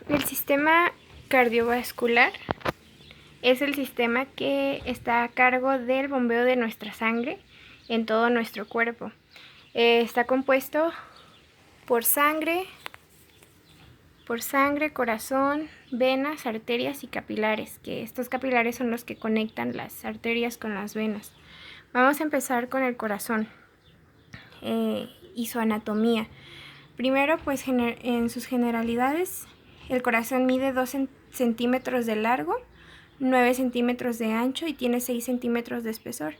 El sistema cardiovascular es el sistema que está a cargo del bombeo de nuestra sangre en todo nuestro cuerpo. Está compuesto por sangre, corazón, venas, arterias y capilares, que estos capilares son los que conectan las arterias con las venas. Vamos a empezar con el corazón y su anatomía. Primero, pues en sus generalidades, el corazón mide 2 centímetros de largo, 9 centímetros de ancho y tiene 6 centímetros de espesor.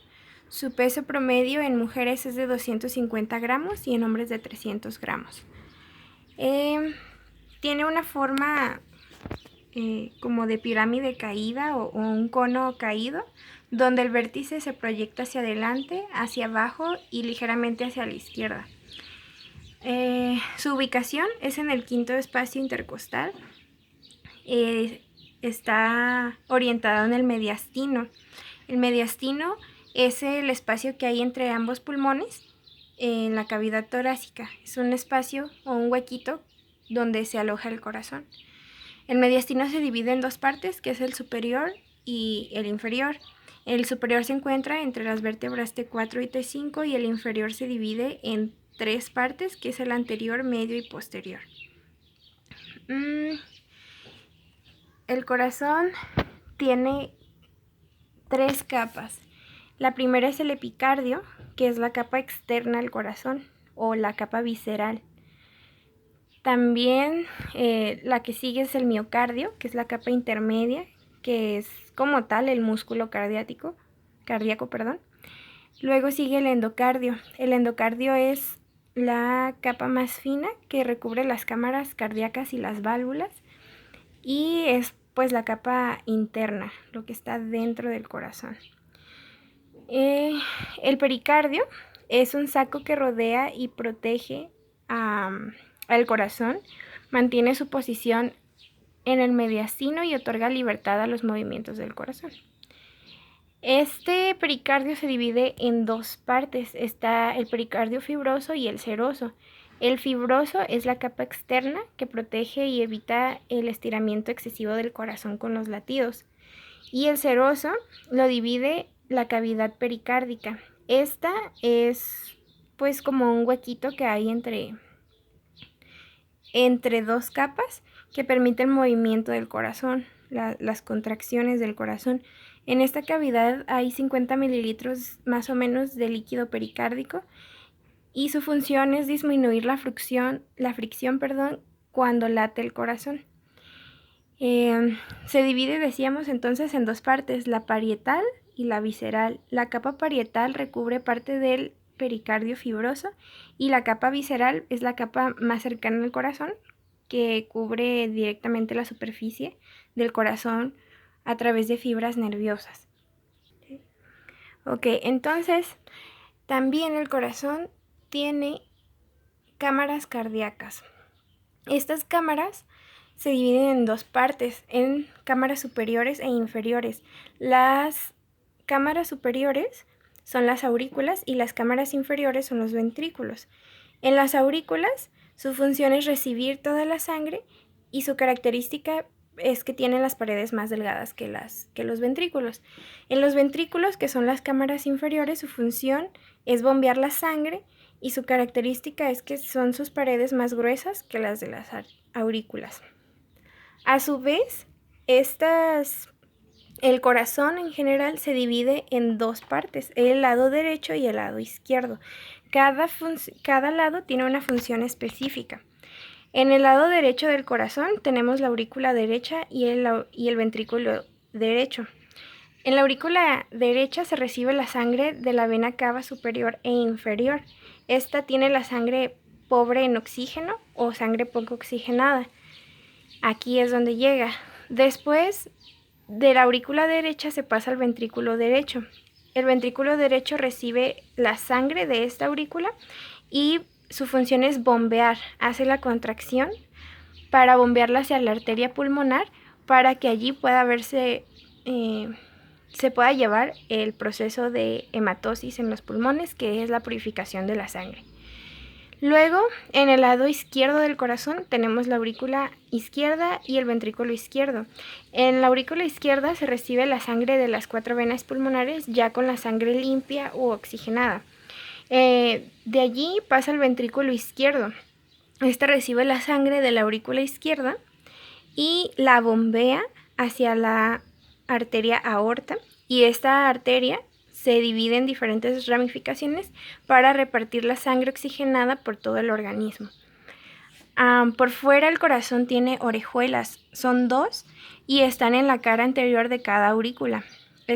Su peso promedio en mujeres es de 250 gramos y en hombres de 300 gramos. Tiene una forma como de pirámide caída o un cono caído, donde el vértice se proyecta hacia adelante, hacia abajo y ligeramente hacia la izquierda. Su ubicación es en el quinto espacio intercostal. Está orientado en el mediastino. El mediastino es el espacio que hay entre ambos pulmones en la cavidad torácica. Es un espacio o un huequito donde se aloja el corazón. El mediastino se divide en dos partes, que es el superior y el inferior. El superior se encuentra entre las vértebras T4 y T5 y el inferior se divide en tres partes, que es el anterior, medio y posterior. El corazón tiene tres capas. La primera es el epicardio, que es la capa externa del corazón o la capa visceral. También la que sigue es el miocardio, que es la capa intermedia, que es como tal el músculo cardíaco. Luego sigue el endocardio. El endocardio es la capa más fina que recubre las cámaras cardíacas y las válvulas, y es pues la capa interna, lo que está dentro del corazón. El pericardio es un saco que rodea y protege al corazón, mantiene su posición en el mediastino y otorga libertad a los movimientos del corazón. Este pericardio se divide en dos partes. Está el pericardio fibroso y el seroso. El fibroso es la capa externa que protege y evita el estiramiento excesivo del corazón con los latidos. Y el seroso lo divide la cavidad pericárdica. Esta es pues como un huequito que hay entre dos capas que permite el movimiento del corazón, las contracciones del corazón. En esta cavidad hay 50 mililitros más o menos de líquido pericárdico y su función es disminuir la fricción, cuando late el corazón. Se divide, decíamos entonces, en dos partes, la parietal y la visceral. La capa parietal recubre parte del pericardio fibroso y la capa visceral es la capa más cercana al corazón, que cubre directamente la superficie del corazón a través de fibras nerviosas. Ok, entonces también el corazón tiene cámaras cardíacas. Estas cámaras se dividen en dos partes, en cámaras superiores e inferiores. Las cámaras superiores son las aurículas y las cámaras inferiores son los ventrículos. En las aurículas, su función es recibir toda la sangre y su característica es que tienen las paredes más delgadas que los ventrículos. En los ventrículos, que son las cámaras inferiores, su función es bombear la sangre y su característica es que son sus paredes más gruesas que las de las aurículas. A su vez, el corazón en general se divide en dos partes, el lado derecho y el lado izquierdo. Cada lado tiene una función específica. En el lado derecho del corazón tenemos la aurícula derecha y el ventrículo derecho. En la aurícula derecha se recibe la sangre de la vena cava superior e inferior. Esta tiene la sangre pobre en oxígeno o sangre poco oxigenada. Aquí es donde llega. Después de la aurícula derecha se pasa al ventrículo derecho. El ventrículo derecho recibe la sangre de esta aurícula y su función es bombear, hace la contracción para bombearla hacia la arteria pulmonar para que allí pueda se pueda llevar el proceso de hematosis en los pulmones, que es la purificación de la sangre. Luego, en el lado izquierdo del corazón tenemos la aurícula izquierda y el ventrículo izquierdo. En la aurícula izquierda se recibe la sangre de las 4 venas pulmonares ya con la sangre limpia u oxigenada. De allí pasa al ventrículo izquierdo. Este recibe la sangre de la aurícula izquierda y la bombea hacia la arteria aorta, y esta arteria se divide en diferentes ramificaciones para repartir la sangre oxigenada por todo el organismo. Por fuera el corazón tiene orejuelas, son 2 y están en la cara anterior de cada aurícula.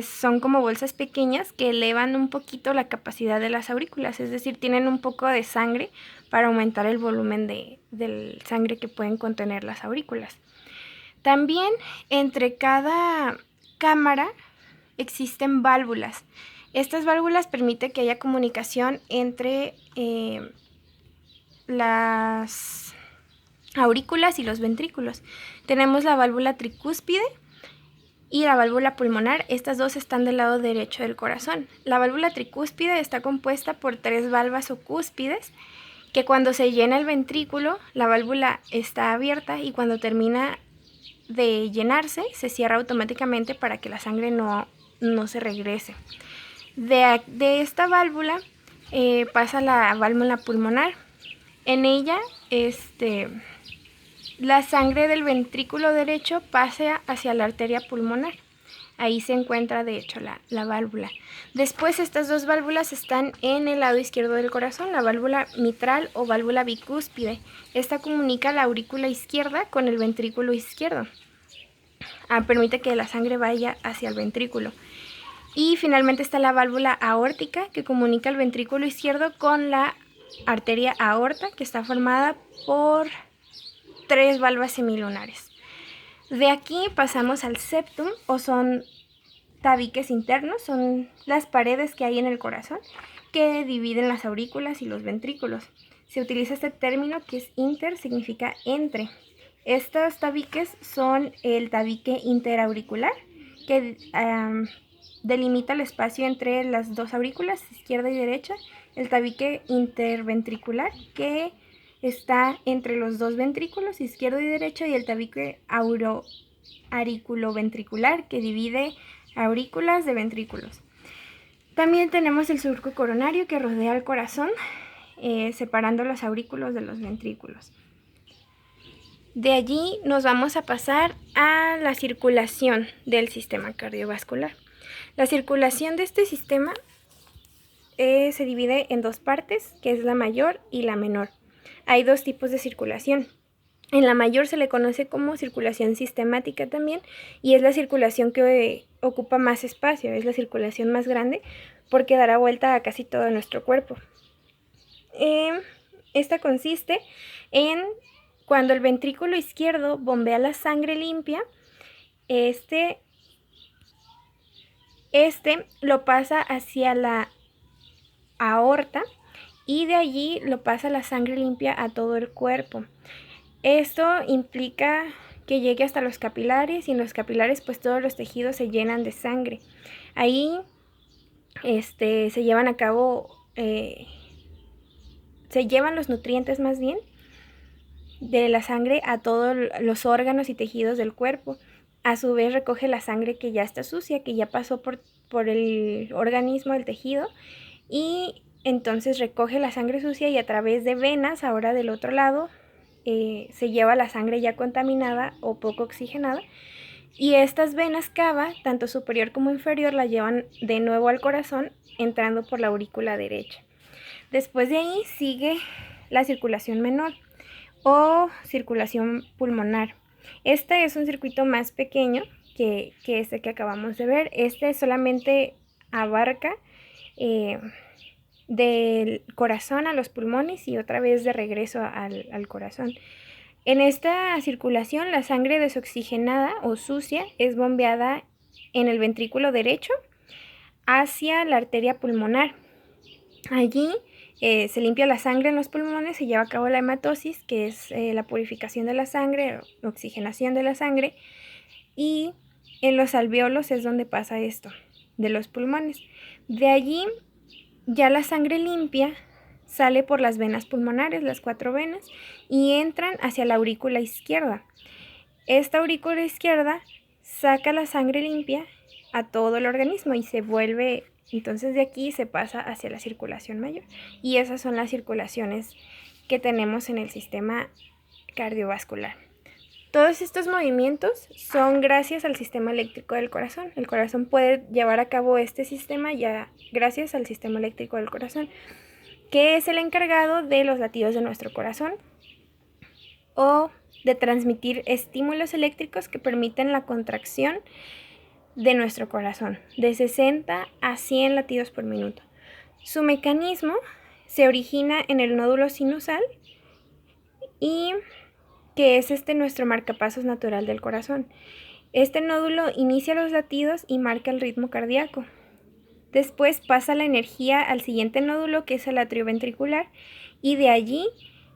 Son como bolsas pequeñas que elevan un poquito la capacidad de las aurículas, es decir, tienen un poco de sangre para aumentar el volumen de sangre que pueden contener las aurículas. También entre cada cámara existen válvulas. Estas válvulas permiten que haya comunicación entre las aurículas y los ventrículos. Tenemos la válvula tricúspide y la válvula pulmonar. Estas dos están del lado derecho del corazón. La válvula tricúspide está compuesta por 3 valvas o cúspides, que cuando se llena el ventrículo, la válvula está abierta y cuando termina de llenarse, se cierra automáticamente para que la sangre no se regrese. De esta válvula pasa la válvula pulmonar. En ella, la sangre del ventrículo derecho pasa hacia la arteria pulmonar. Ahí se encuentra, de hecho, la válvula. Después, estas 2 válvulas están en el lado izquierdo del corazón, la válvula mitral o válvula bicúspide. Esta comunica la aurícula izquierda con el ventrículo izquierdo. Permite que la sangre vaya hacia el ventrículo. Y finalmente está la válvula aórtica, que comunica el ventrículo izquierdo con la arteria aorta, que está formada por 3 valvas semilunares. De aquí pasamos al septum, o son tabiques internos, son las paredes que hay en el corazón que dividen las aurículas y los ventrículos. Se utiliza este término que es inter, significa entre. Estos tabiques son el tabique interauricular, que delimita el espacio entre las 2 aurículas, izquierda y derecha, el tabique interventricular, que está entre los 2 ventrículos, izquierdo y derecho, y el tabique auriculoventricular, que divide aurículas de ventrículos. También tenemos el surco coronario que rodea el corazón, separando los aurículos de los ventrículos. De allí nos vamos a pasar a la circulación del sistema cardiovascular. La circulación de este sistema se divide en 2 partes, que es la mayor y la menor. Hay 2 tipos de circulación. En la mayor se le conoce como circulación sistemática también, y es la circulación que ocupa más espacio, es la circulación más grande porque dará vuelta a casi todo nuestro cuerpo. Esta consiste en cuando el ventrículo izquierdo bombea la sangre limpia, este lo pasa hacia la aorta y de allí lo pasa la sangre limpia a todo el cuerpo. Esto implica que llegue hasta los capilares, y en los capilares pues todos los tejidos se llenan de sangre. Ahí se llevan a cabo, se llevan los nutrientes más bien de la sangre a todos los órganos y tejidos del cuerpo. A su vez recoge la sangre que ya está sucia, que ya pasó por el organismo, el tejido, y entonces recoge la sangre sucia y a través de venas, ahora del otro lado, se lleva la sangre ya contaminada o poco oxigenada, y estas venas cava, tanto superior como inferior, la llevan de nuevo al corazón, entrando por la aurícula derecha. Después de ahí sigue la circulación menor o circulación pulmonar. Este es un circuito más pequeño que este que acabamos de ver. Este solamente abarca del corazón a los pulmones y otra vez de regreso al corazón. En esta circulación, la sangre desoxigenada o sucia es bombeada en el ventrículo derecho hacia la arteria pulmonar. Allí se limpia la sangre en los pulmones, se lleva a cabo la hematosis, que es la purificación de la sangre, oxigenación de la sangre, y en los alvéolos es donde pasa esto, de los pulmones. De allí ya la sangre limpia sale por las venas pulmonares, las 4 venas, y entran hacia la aurícula izquierda. Esta aurícula izquierda saca la sangre limpia a todo el organismo y se vuelve, entonces de aquí se pasa hacia la circulación mayor. Y esas son las circulaciones que tenemos en el sistema cardiovascular. Todos estos movimientos son gracias al sistema eléctrico del corazón. El corazón puede llevar a cabo este sistema ya gracias al sistema eléctrico del corazón, que es el encargado de los latidos de nuestro corazón o de transmitir estímulos eléctricos que permiten la contracción de nuestro corazón, de 60 a 100 latidos por minuto. Su mecanismo se origina en el nódulo sinusal y que es nuestro marcapasos natural del corazón. Este nódulo inicia los latidos y marca el ritmo cardíaco. Después pasa la energía al siguiente nódulo, que es el atrioventricular, y de allí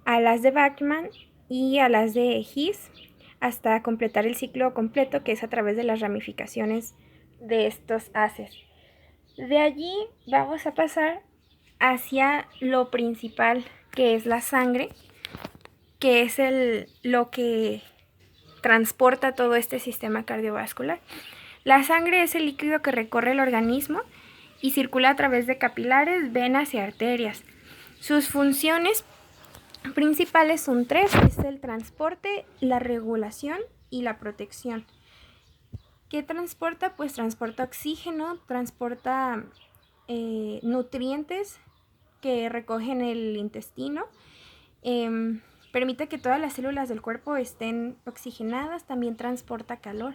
al haz de Bachmann y al haz de His, hasta completar el ciclo completo, que es a través de las ramificaciones de estos haces. De allí vamos a pasar hacia lo principal, que es la sangre, que es lo que transporta todo este sistema cardiovascular. La sangre es el líquido que recorre el organismo y circula a través de capilares, venas y arterias. Sus funciones principales son 3, es el transporte, la regulación y la protección. ¿Qué transporta? Pues transporta oxígeno, transporta nutrientes que recogen el intestino, permite que todas las células del cuerpo estén oxigenadas, también transporta calor.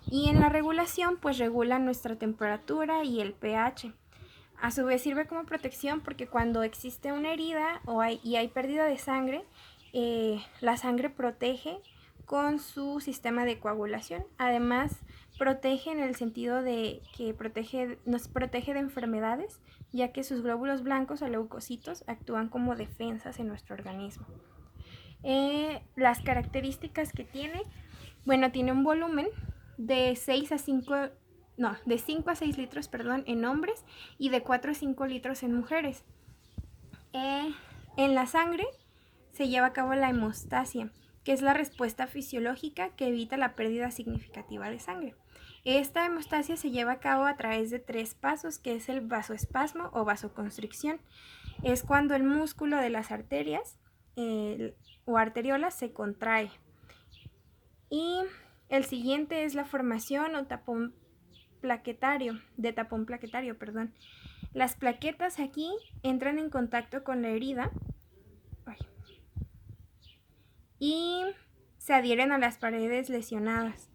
Y en la regulación, pues regula nuestra temperatura y el pH. A su vez sirve como protección porque cuando existe una herida y hay pérdida de sangre, la sangre protege con su sistema de coagulación. Además, protege en el sentido de que nos protege de enfermedades, ya que sus glóbulos blancos o leucocitos actúan como defensas en nuestro organismo. Las características que tiene, bueno, tiene un volumen de 5 a 6 litros, en hombres y de 4 a 5 litros en mujeres. En la sangre se lleva a cabo la hemostasia, que es la respuesta fisiológica que evita la pérdida significativa de sangre. Esta hemostasia se lleva a cabo a través de 3 pasos, que es el vasoespasmo o vasoconstricción. Es cuando el músculo de las arterias o arteriolas se contrae. Y el siguiente es la formación o tapón plaquetario. Las plaquetas aquí entran en contacto con la herida y se adhieren a las paredes lesionadas.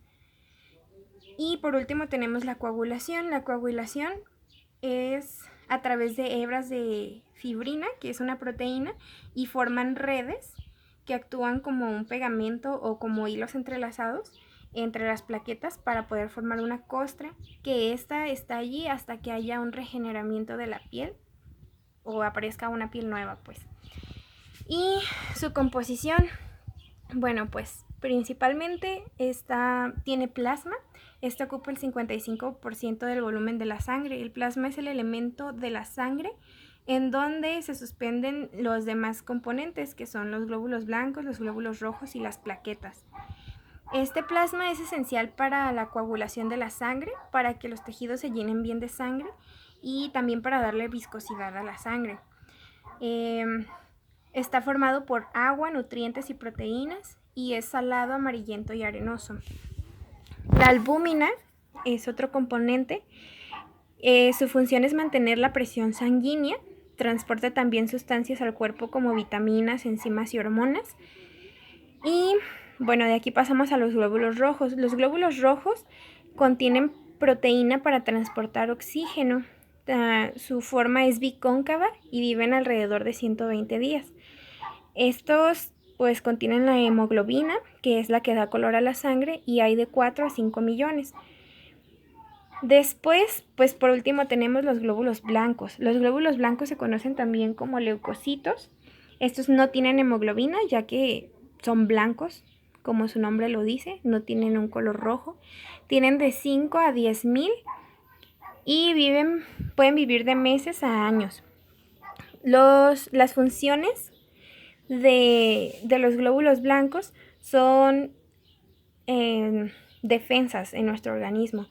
Y por último tenemos la coagulación. La coagulación es a través de hebras de fibrina, que es una proteína, y forman redes que actúan como un pegamento o como hilos entrelazados entre las plaquetas para poder formar una costra, que esta está allí hasta que haya un regeneramiento de la piel o aparezca una piel nueva, pues. Y su composición, bueno, pues principalmente tiene plasma. Este ocupa el 55% del volumen de la sangre. El plasma es el elemento de la sangre en donde se suspenden los demás componentes, que son los glóbulos blancos, los glóbulos rojos y las plaquetas. Este plasma es esencial para la coagulación de la sangre, para que los tejidos se llenen bien de sangre y también para darle viscosidad a la sangre. Está formado por agua, nutrientes y proteínas y es salado, amarillento y arenoso. La albúmina es otro componente. Su función es mantener la presión sanguínea, transporta también sustancias al cuerpo como vitaminas, enzimas y hormonas. Y bueno, de aquí pasamos a los glóbulos rojos. Los glóbulos rojos contienen proteína para transportar oxígeno. Su forma es bicóncava y viven alrededor de 120 días. Estos pues contienen la hemoglobina, que es la que da color a la sangre, y hay de 4 a 5 millones. Después, pues por último tenemos los glóbulos blancos. Los glóbulos blancos se conocen también como leucocitos. Estos no tienen hemoglobina, ya que son blancos, como su nombre lo dice, no tienen un color rojo. Tienen de 5 a 10,000 y pueden vivir de meses a años. Las funciones de los glóbulos blancos son defensas en nuestro organismo.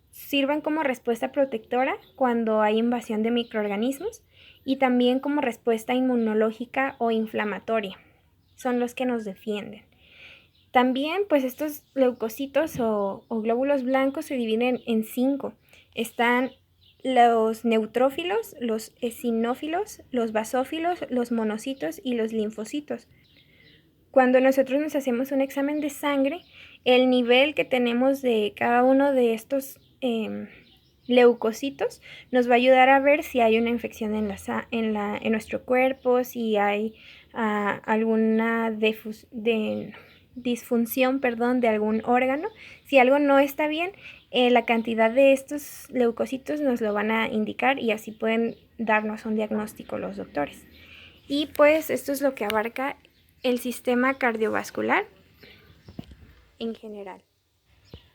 Sirven como respuesta protectora cuando hay invasión de microorganismos y también como respuesta inmunológica o inflamatoria. Son los que nos defienden. También, pues estos leucocitos o glóbulos blancos se dividen en 5. Están los neutrófilos, los eosinófilos, los basófilos, los monocitos y los linfocitos. Cuando nosotros nos hacemos un examen de sangre, el nivel que tenemos de cada uno de estos leucocitos nos va a ayudar a ver si hay una infección en nuestro cuerpo, si hay alguna disfunción de algún órgano. Si algo no está bien, la cantidad de estos leucocitos nos lo van a indicar y así pueden darnos un diagnóstico los doctores. Y pues esto es lo que abarca el sistema cardiovascular en general.